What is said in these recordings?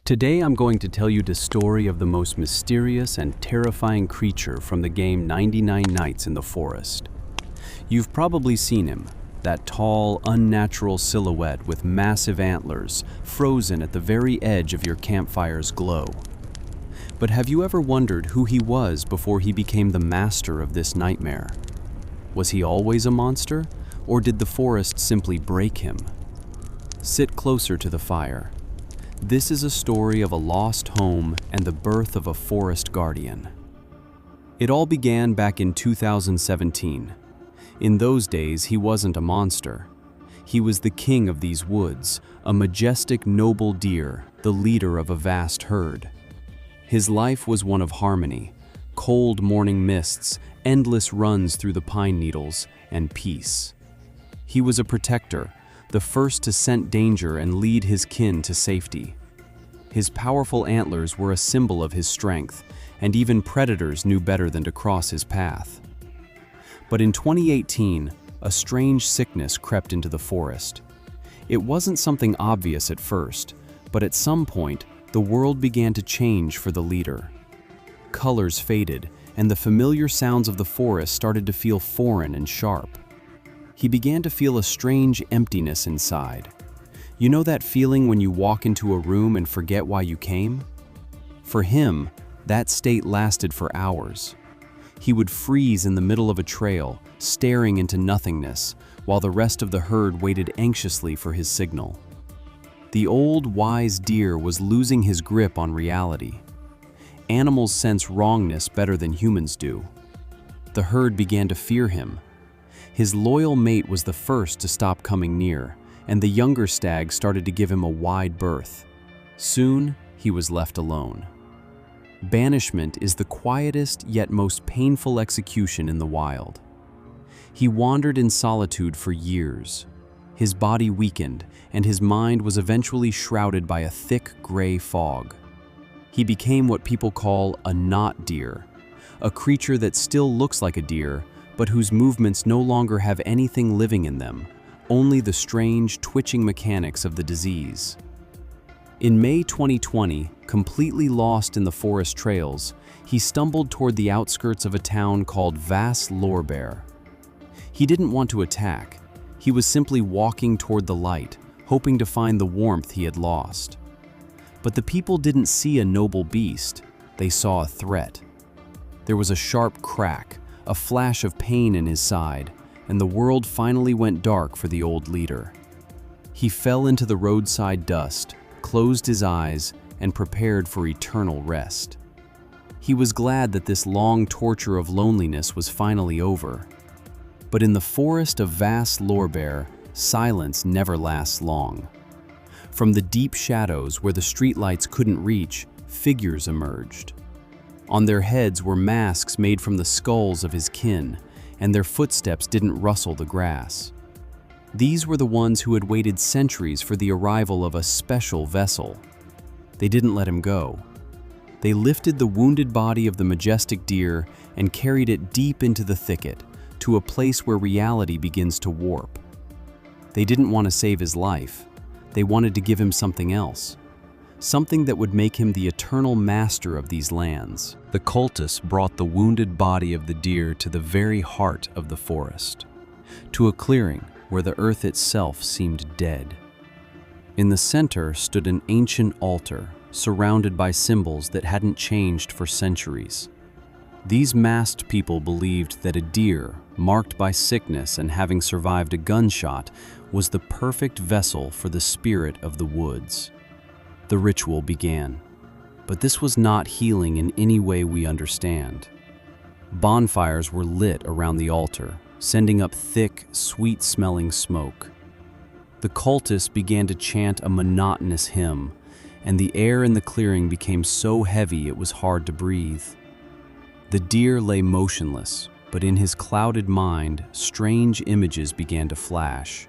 Today I'm going to tell you the story of the most mysterious and terrifying creature from the game 99 Nights in the Forest. You've probably seen him, that tall, unnatural silhouette with massive antlers, frozen at the very edge of your campfire's glow. But have you ever wondered who he was before he became the master of this nightmare? Was he always a monster, or did the forest simply break him? Sit closer to the fire. This is a story of a lost home and the birth of a forest guardian. It all began back in 2017. In those days, he wasn't a monster. He was the king of these woods, a majestic, noble deer, the leader of a vast herd. His life was one of harmony, cold morning mists, endless runs through the pine needles, and peace. He was a protector, the first to scent danger and lead his kin to safety. His powerful antlers were a symbol of his strength, and even predators knew better than to cross his path. But in 2018, a strange sickness crept into the forest. It wasn't something obvious at first, but at some point, the world began to change for the leader. Colors faded, and the familiar sounds of the forest started to feel foreign and sharp. He began to feel a strange emptiness inside. You know that feeling when you walk into a room and forget why you came? For him, that state lasted for hours. He would freeze in the middle of a trail, staring into nothingness, while the rest of the herd waited anxiously for his signal. The old, wise deer was losing his grip on reality. Animals sense wrongness better than humans do. The herd began to fear him. His loyal mate was the first to stop coming near, and the younger stag started to give him a wide berth. Soon, he was left alone. Banishment is the quietest yet most painful execution in the wild. He wandered in solitude for years. His body weakened, and his mind was eventually shrouded by a thick gray fog. He became what people call a not deer, a creature that still looks like a deer, but whose movements no longer have anything living in them, only the strange, twitching mechanics of the disease. In May 2020, completely lost in the forest trails, he stumbled toward the outskirts of a town called Vas Lorbeer. He didn't want to attack. He was simply walking toward the light, hoping to find the warmth he had lost. But the people didn't see a noble beast. They saw a threat. There was a sharp crack, a flash of pain in his side, and the world finally went dark for the old leader. He fell into the roadside dust, closed his eyes, and prepared for eternal rest. He was glad that this long torture of loneliness was finally over. But in the forest of Vas Lorbeer, silence never lasts long. From the deep shadows where the streetlights couldn't reach, figures emerged. On their heads were masks made from the skulls of his kin, and their footsteps didn't rustle the grass. These were the ones who had waited centuries for the arrival of a special vessel. They didn't let him go. They lifted the wounded body of the majestic deer and carried it deep into the thicket, to a place where reality begins to warp. They didn't want to save his life. They wanted to give him something else. Something that would make him the eternal master of these lands. The cultists brought the wounded body of the deer to the very heart of the forest, to a clearing where the earth itself seemed dead. In the center stood an ancient altar, surrounded by symbols that hadn't changed for centuries. These masked people believed that a deer, marked by sickness and having survived a gunshot, was the perfect vessel for the spirit of the woods. The ritual began, but this was not healing in any way we understand. Bonfires were lit around the altar, sending up thick, sweet-smelling smoke. The cultists began to chant a monotonous hymn, and the air in the clearing became so heavy it was hard to breathe. The deer lay motionless, but in his clouded mind, strange images began to flash.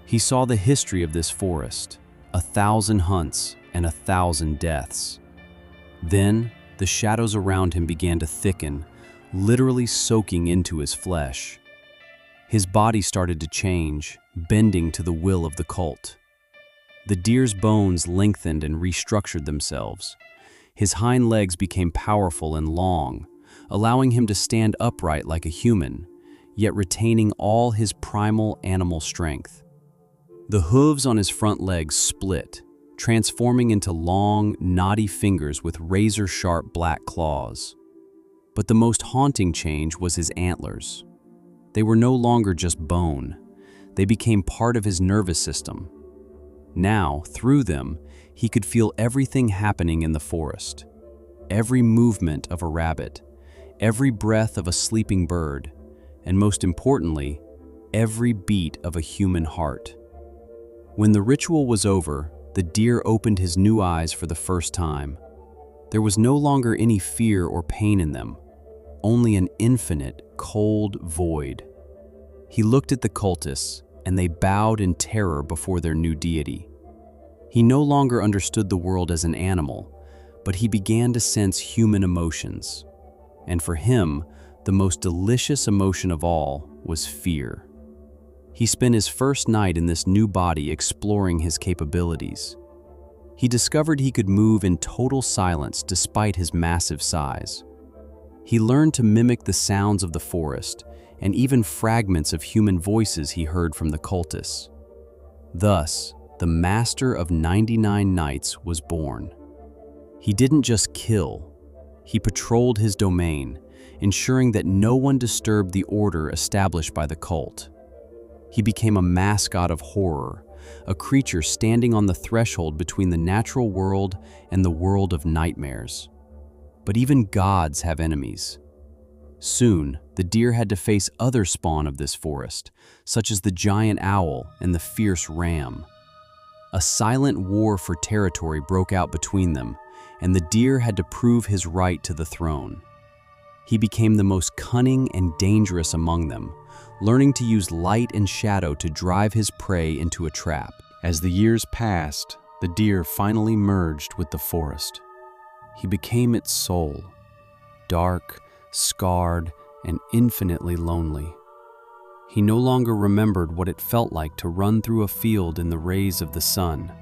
He saw the history of this forest, 1,000 hunts and 1,000 deaths. Then, the shadows around him began to thicken, literally soaking into his flesh. His body started to change, bending to the will of the cult. The deer's bones lengthened and restructured themselves. His hind legs became powerful and long, allowing him to stand upright like a human, yet retaining all his primal animal strength. The hooves on his front legs split, transforming into long, knotty fingers with razor-sharp black claws. But the most haunting change was his antlers. They were no longer just bone. They became part of his nervous system. Now, through them, he could feel everything happening in the forest. Every movement of a rabbit, every breath of a sleeping bird, and most importantly, every beat of a human heart. When the ritual was over, the deer opened his new eyes for the first time. There was no longer any fear or pain in them, only an infinite, cold void. He looked at the cultists, and they bowed in terror before their new deity. He no longer understood the world as an animal, but he began to sense human emotions. And for him, the most delicious emotion of all was fear. He spent his first night in this new body exploring his capabilities. He discovered he could move in total silence despite his massive size. He learned to mimic the sounds of the forest and even fragments of human voices he heard from the cultists. Thus, the Master of 99 Nights was born. He didn't just kill, he patrolled his domain, ensuring that no one disturbed the order established by the cult. He became a mascot of horror, a creature standing on the threshold between the natural world and the world of nightmares. But even gods have enemies. Soon, the deer had to face other spawn of this forest, such as the giant owl and the fierce ram. A silent war for territory broke out between them, and the deer had to prove his right to the throne. He became the most cunning and dangerous among them, learning to use light and shadow to drive his prey into a trap. As the years passed, the deer finally merged with the forest. He became its soul, dark, scarred, and infinitely lonely. He no longer remembered what it felt like to run through a field in the rays of the sun.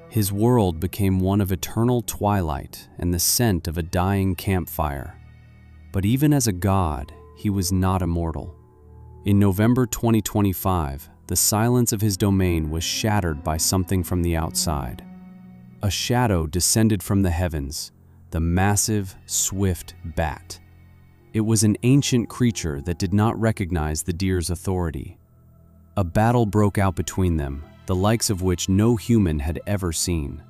His world became one of eternal twilight and the scent of a dying campfire. But even as a god, he was not immortal. In November 2025, the silence of his domain was shattered by something from the outside. A shadow descended from the heavens, the massive, swift bat. It was an ancient creature that did not recognize the deer's authority. A battle broke out between them, the likes of which no human had ever seen.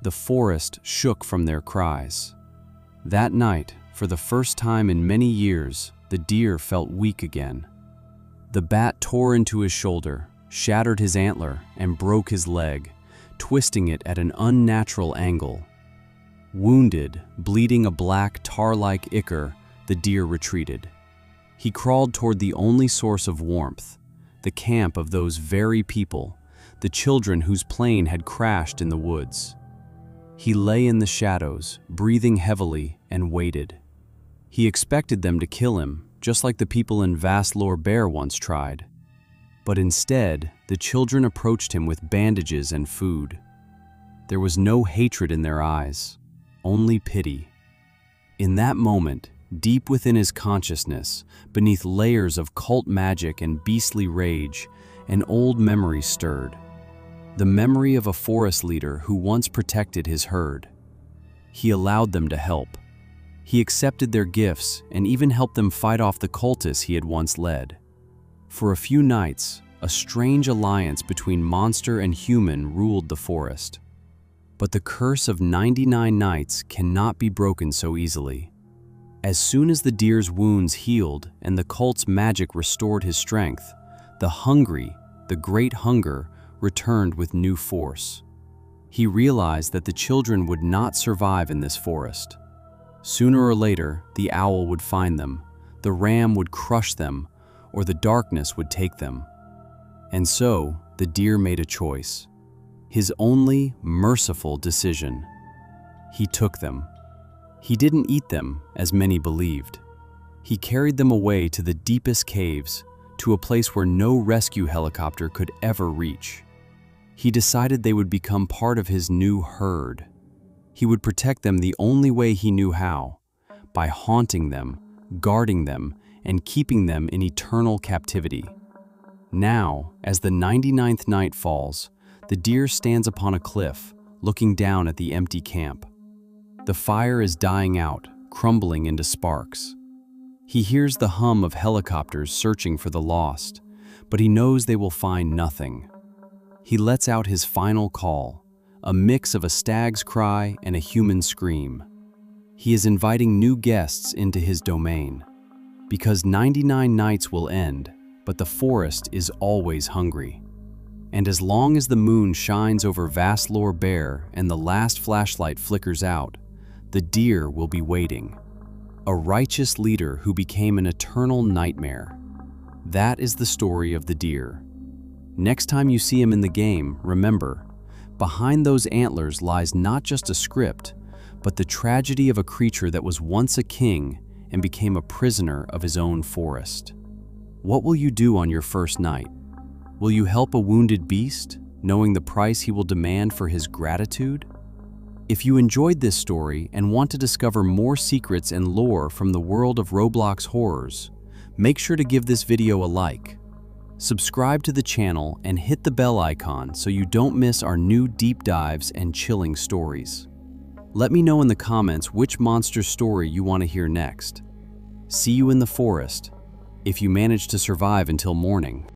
The forest shook from their cries. That night, for the first time in many years, the deer felt weak again. The bat tore into his shoulder, shattered his antler, and broke his leg, twisting it at an unnatural angle. Wounded, bleeding a black, tar-like ichor, the deer retreated. He crawled toward the only source of warmth, the camp of those very people, the children whose plane had crashed in the woods. He lay in the shadows, breathing heavily, and waited. He expected them to kill him, just like the people in Vastlore Bear once tried. But instead, the children approached him with bandages and food. There was no hatred in their eyes, only pity. In that moment, deep within his consciousness, beneath layers of cult magic and beastly rage, an old memory stirred. The memory of a forest leader who once protected his herd. He allowed them to help. He accepted their gifts and even helped them fight off the cultists he had once led. For a few nights, a strange alliance between monster and human ruled the forest. But the curse of 99 nights cannot be broken so easily. As soon as the deer's wounds healed and the cult's magic restored his strength, the great hunger, returned with new force. He realized that the children would not survive in this forest. Sooner or later, the owl would find them, the ram would crush them, or the darkness would take them. And so, the deer made a choice. His only merciful decision. He took them. He didn't eat them, as many believed. He carried them away to the deepest caves, to a place where no rescue helicopter could ever reach. He decided they would become part of his new herd. He would protect them the only way he knew how, by haunting them, guarding them, and keeping them in eternal captivity. Now, as the 99th night falls, the deer stands upon a cliff, looking down at the empty camp. The fire is dying out, crumbling into sparks. He hears the hum of helicopters searching for the lost, but he knows they will find nothing. He lets out his final call, a mix of a stag's cry and a human scream. He is inviting new guests into his domain. Because 99 nights will end, but the forest is always hungry. And as long as the moon shines over Vastlore Bear and the last flashlight flickers out, the deer will be waiting. A righteous leader who became an eternal nightmare. That is the story of the deer. Next time you see him in the game, remember, behind those antlers lies not just a script, but the tragedy of a creature that was once a king and became a prisoner of his own forest. What will you do on your first night? Will you help a wounded beast, knowing the price he will demand for his gratitude? If you enjoyed this story and want to discover more secrets and lore from the world of Roblox horrors, make sure to give this video a like. Subscribe to the channel and hit the bell icon so you don't miss our new deep dives and chilling stories. Let me know in the comments which monster story you want to hear next. See you in the forest, if you manage to survive until morning.